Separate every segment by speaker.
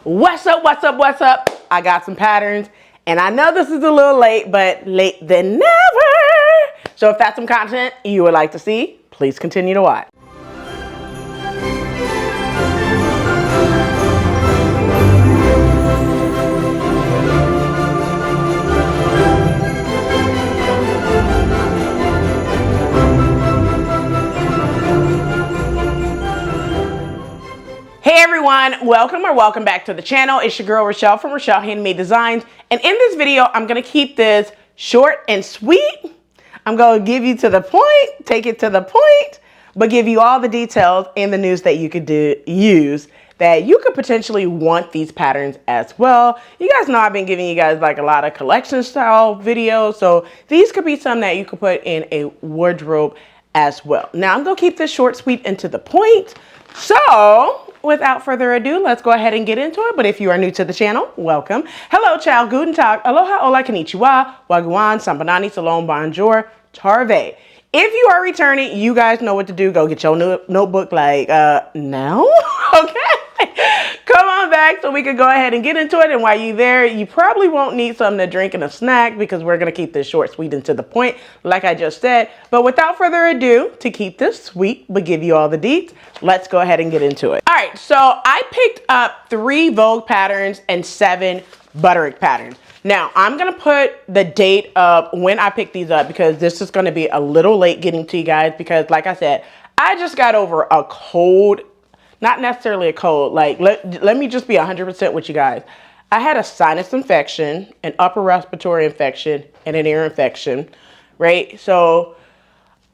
Speaker 1: What's up, what's up, what's up? I got some patterns, and I know this is a little late, but late than never. So if that's some content you would like to see, please continue to watch. Hey everyone, welcome back to the channel. It's your girl Rochelle from Rochelle.Handmade.Designs, and in this video I'm gonna keep this short and sweet. I'm gonna give you to the point, take it to the point, but give you all the details and the news that you could use that you could potentially want these patterns as well. You guys know I've been giving you guys like a lot of collection style videos, so these could be some that you could put in a wardrobe as well. Now I'm gonna keep this short, sweet, and to the point. So without further ado, let's go ahead and get into it. But if you are new to the channel, welcome. Hello, Ciao, Guten, Aloha, Hola, Konnichiwa, Gwaan, Sabonani, Shalom, Bonjour, Terve. If you are returning, you guys know what to do. Go get your notebook like now. Okay. Come on back so we can go ahead and get into it. And while you're there, you probably won't need something to drink and a snack because we're going to keep this short, sweet, and to the point, like I just said. But without further ado, to keep this sweet but give you all the deets, let's go ahead and get into it. All right, so I picked up 3 Vogue patterns and 7 Butterick patterns. Now, I'm going to put the date of when I picked these up because this is going to be a little late getting to you guys because, like I said, I just got over a cold. Not necessarily a cold, like let me just be 100% with you guys. I had a sinus infection, an upper respiratory infection, and an ear infection, right? So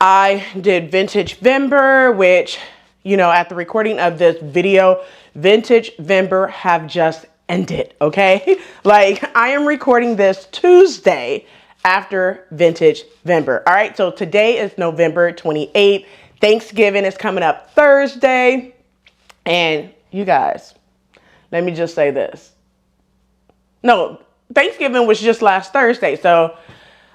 Speaker 1: I did Vintage Vember, which, you know, at the recording of this video, Vintage Vember have just ended, okay? Like I am recording this Tuesday after Vintage Vember. All right, so today is November 28th. Thanksgiving is coming up Thursday. And you guys, let me just say this. No, Thanksgiving was just last Thursday. So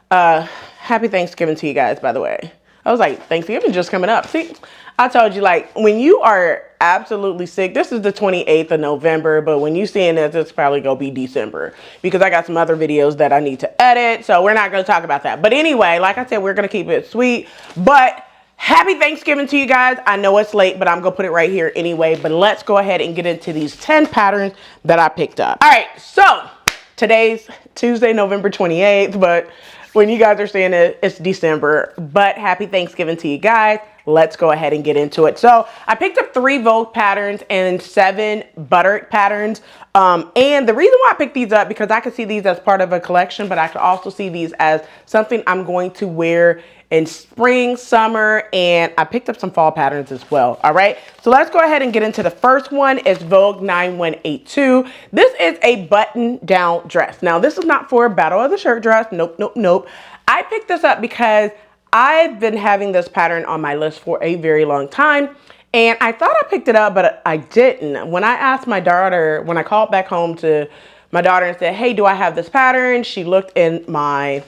Speaker 1: happy Thanksgiving to you guys, by the way. I was like, Thanksgiving just coming up. See, I told you, like, when you are absolutely sick, this is the 28th of November, but when you seeing this, it's probably going to be December because I got some other videos that I need to edit. So we're not going to talk about that. But anyway, like I said, we're going to keep it sweet. But happy Thanksgiving to you guys. I know it's late, but I'm going to put it right here anyway. But let's go ahead and get into these 10 patterns that I picked up. All right, so today's Tuesday, November 28th, but when you guys are seeing it, it's December. But happy Thanksgiving to you guys. Let's go ahead and get into it. So I picked up 3 Vogue patterns and 7 Butterick patterns. And the reason why I picked these up, because I could see these as part of a collection, but I could also see these as something I'm going to wear in spring, summer, and I picked up some fall patterns as well. All right, so let's go ahead and get into the first one. It's Vogue 9182. This is a button down dress. Now, this is not for a battle of the shirt dress. Nope, nope, nope. I picked this up because I've been having this pattern on my list for a very long time. And I thought I picked it up, but I didn't. When I asked my daughter, when I called back home to my daughter and said, hey, do I have this pattern? She looked in my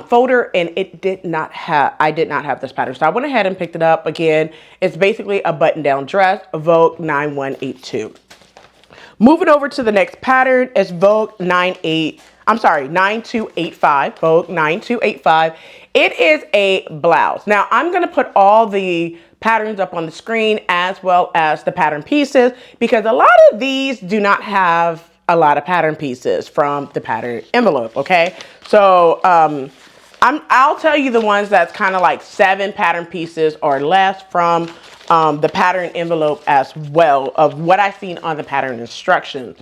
Speaker 1: folder and I did not have this pattern. So I went ahead and picked it up again. It's basically a button down dress, Vogue 9182. Moving over to the next pattern is Vogue 9285, Vogue 9285. It is a blouse. Now I'm going to put all the patterns up on the screen as well as the pattern pieces because a lot of these do not have a lot of pattern pieces from the pattern envelope. Okay, so I'll tell you the ones that's kind of like 7 pattern pieces or less from the pattern envelope as well of what I've seen on the pattern instructions.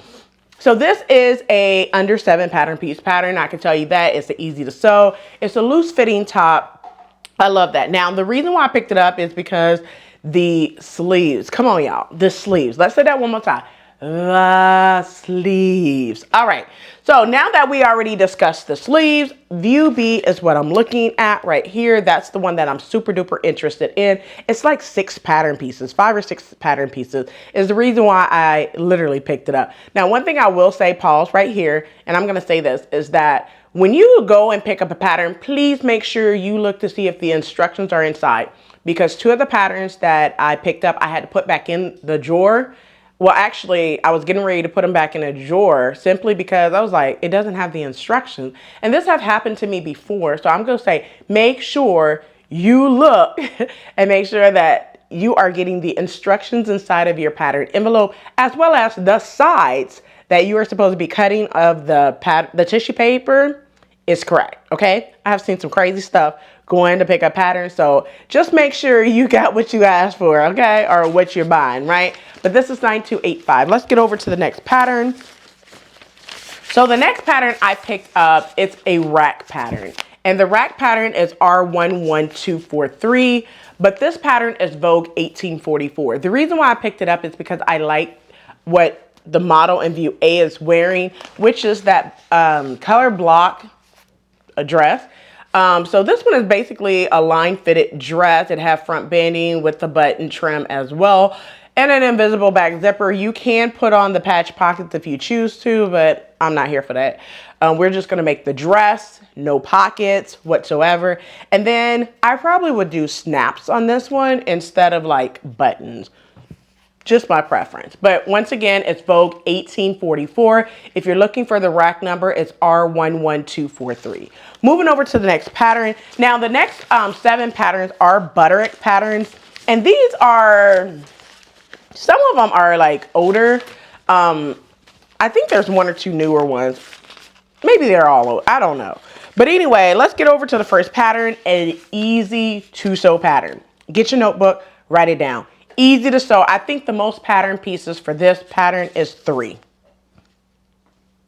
Speaker 1: So this is a under 7 pattern piece pattern. I can tell you that it's easy to sew. It's a loose fitting top. I love that. Now the reason why I picked it up is because the sleeves. Come on, y'all. The sleeves. Let's say that one more time. The sleeves. All right, so now that we already discussed the sleeves, view B is what I'm looking at right here. That's the one that I'm super duper interested in. It's like 6 pattern pieces, 5 or 6 pattern pieces is the reason why I literally picked it up. Now, one thing I will say, pause right here, and I'm going to say this, is that when you go and pick up a pattern, please make sure you look to see if the instructions are inside, because 2 of the patterns that I picked up, I had to put back in the drawer Well, actually, I was getting ready to put them back in a drawer simply because I was like, it doesn't have the instructions. And this have happened to me before. So I'm going to say, make sure you look and make sure that you are getting the instructions inside of your pattern envelope, as well as the sides that you are supposed to be cutting of the tissue paper is correct. Okay. I have seen some crazy stuff going to pick up patterns. So just make sure you got what you asked for. Okay. Or what you're buying, right? But this is 9285. Let's get over to the next pattern. So the next pattern I picked up, it's a rack pattern. And the rack pattern is R11243. But this pattern is Vogue 1844. The reason why I picked it up is because I like what the model in view A is wearing, which is that color block dress. So this one is basically a line fitted dress. It has front banding with the button trim as well, and an invisible back zipper. You can put on the patch pockets if you choose to, but I'm not here for that. We're just going to make the dress, no pockets whatsoever. And then I probably would do snaps on this one instead of like buttons. Just my preference. But once again, it's Vogue 1844. If you're looking for the rack number, it's R11243. Moving over to the next pattern. Now, the next 7 patterns are Butterick patterns. And these are, some of them are like older. I think there's 1 or 2 newer ones. Maybe they're all old. I don't know. But anyway, let's get over to the first pattern, an easy to sew pattern. Get your notebook, write it down. Easy to sew. I think the most pattern pieces for this pattern is 3.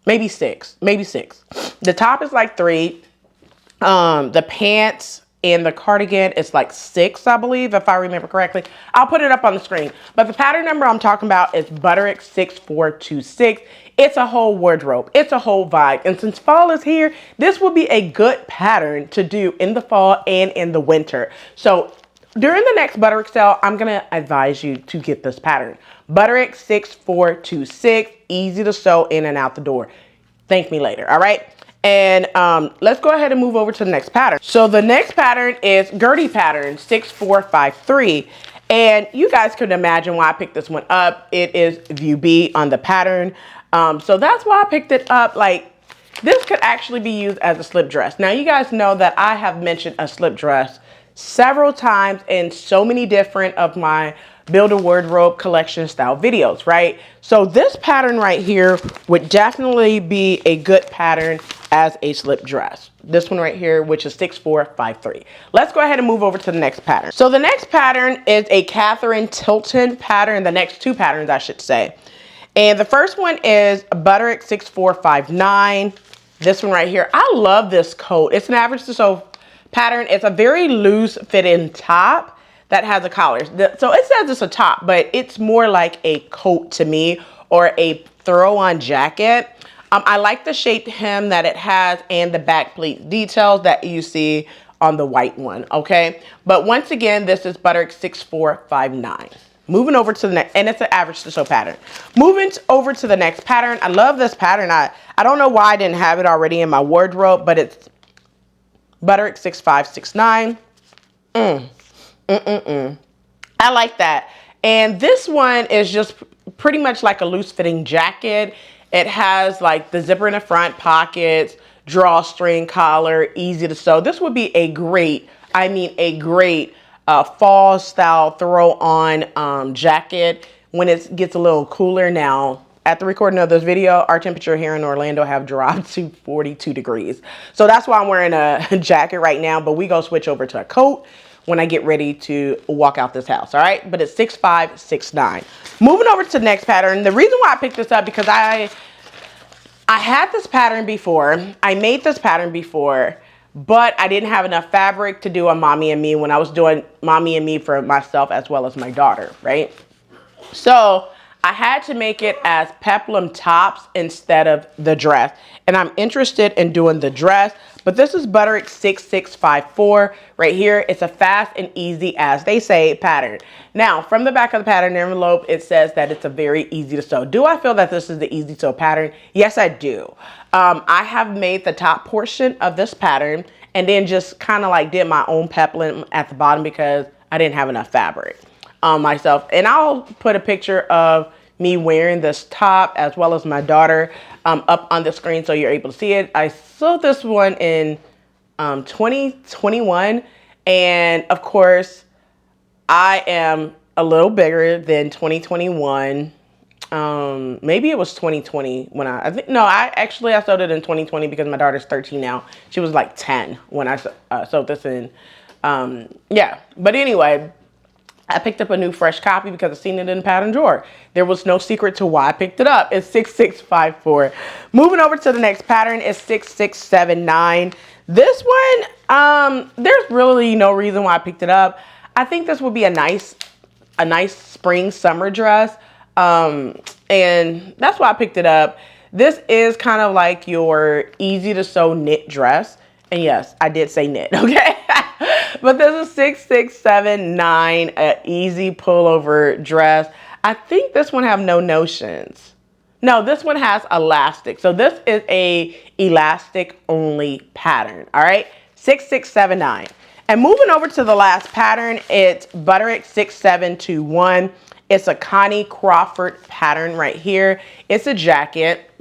Speaker 1: Maybe 6. Maybe 6. The top is like 3. The pants and the cardigan is like 6, I believe, if I remember correctly. I'll put it up on the screen. But the pattern number I'm talking about is Butterick 6426. It's a whole wardrobe. It's a whole vibe. And since fall is here, this will be a good pattern to do in the fall and in the winter. So during the next Butterick sale, I'm going to advise you to get this pattern. Butterick 6426, easy to sew in and out the door. Thank me later, all right? And let's go ahead and move over to the next pattern. So the next pattern is Gertie pattern 6453. And you guys could imagine why I picked this one up. It is view B on the pattern. So that's why I picked it up. Like, this could actually be used as a slip dress. Now, you guys know that I have mentioned a slip dress several times in so many different of my build a wardrobe collection style videos, right? So this pattern right here would definitely be a good pattern as a slip dress. This one right here, which is 6453. Let's go ahead and move over to the next pattern. So the next pattern is a Catherine Tilton pattern, the next 2 patterns I should say. And the first one is Butterick 6459. This one right here, I love this coat. It's an average to sew pattern. It's a very loose fitting top that has a collar. So it says it's a top, but it's more like a coat to me, or a throw on jacket. I like the shaped hem that it has and the back pleat details that you see on the white one, okay? But once again, this is Butterick 6459. Moving over to the next, and it's an average to sew pattern. Moving over to the next pattern. I love this pattern. I don't know why I didn't have it already in my wardrobe, but it's Butterick 6569. I like that. And this one is just pretty much like a loose fitting jacket. It has like the zipper in the front, pockets, drawstring collar, easy to sew. This would be a great, I mean a great fall style throw on jacket when it gets a little cooler. Now, at the recording of this video, our temperature here in Orlando have dropped to 42 degrees. So that's why I'm wearing a jacket right now, but we go switch over to a coat when I get ready to walk out this house, all right? But it's 6569. Moving over to the next pattern. The reason why I picked this up because I had this pattern before. I made this pattern before, but I didn't have enough fabric to do a mommy and me when I was doing mommy and me for myself as well as my daughter, right? So I had to make it as peplum tops instead of the dress. And I'm interested in doing the dress, but this is Butterick 6654 right here. It's a fast and easy, as they say, pattern. Now, from the back of the pattern envelope, it says that it's a very easy to sew. Do I feel that this is the easy to sew pattern? Yes, I do. I have made the top portion of this pattern and then just kind of like did my own peplum at the bottom because I didn't have enough fabric myself. And I'll put a picture of me wearing this top as well as my daughter up on the screen so you're able to see it. I sewed this one in 2021, and of course I am a little bigger than 2021. Maybe it was 2020 when I think, no, I sewed it in 2020 because my daughter's 13 now. She was like 10 when I sewed this in. Yeah, but anyway, I picked up a new fresh copy because I seen it in the pattern drawer. There was no secret to why I picked it up. It's 6654. Moving over to the next pattern is 6679. This one, there's really no reason why I picked it up. I think this would be a nice spring summer dress. And that's why I picked it up. This is kind of like your easy to sew knit dress. And yes, I did say knit, okay? But this is 6679, an easy pullover dress. I think this one have no notions. No, this one has elastic. So this is a elastic only pattern, all right? 6679. And moving over to the last pattern, it's Butterick 6721. It's a Connie Crawford pattern right here. It's a jacket.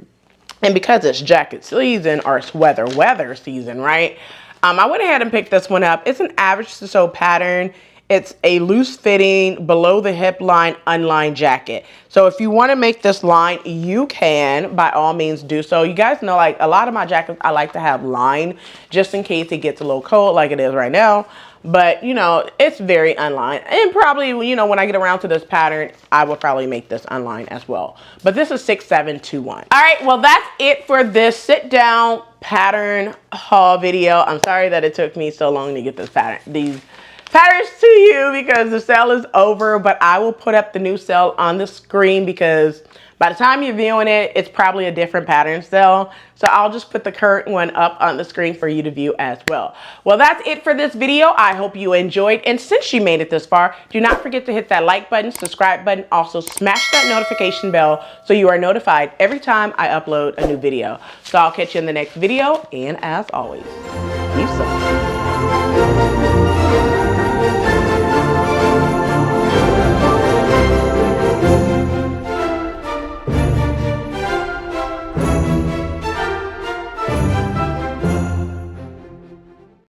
Speaker 1: And because it's jacket season, or it's weather season, right? I went ahead and picked this one up. It's an average to sew pattern. It's a loose fitting, below the hip line, unlined jacket. So if you want to make this line, you can by all means do so. You guys know, like a lot of my jackets, I like to have line just in case it gets a little cold like it is right now. But, you know, it's very unlined. And probably, you know, when I get around to this pattern, I will probably make this unlined as well. But this is 6721. All right, well, that's it for this sit down pattern haul video. I'm sorry that it took me so long to get these patterns to you because the sale is over. But I will put up the new sale on the screen because by the time you're viewing it, it's probably a different pattern sale. So I'll just put the current one up on the screen for you to view as well. Well, that's it for this video. I hope you enjoyed. And since you made it this far, do not forget to hit that like button, subscribe button. Also smash that notification bell so you are notified every time I upload a new video. So I'll catch you in the next video. And as always, keep sewing.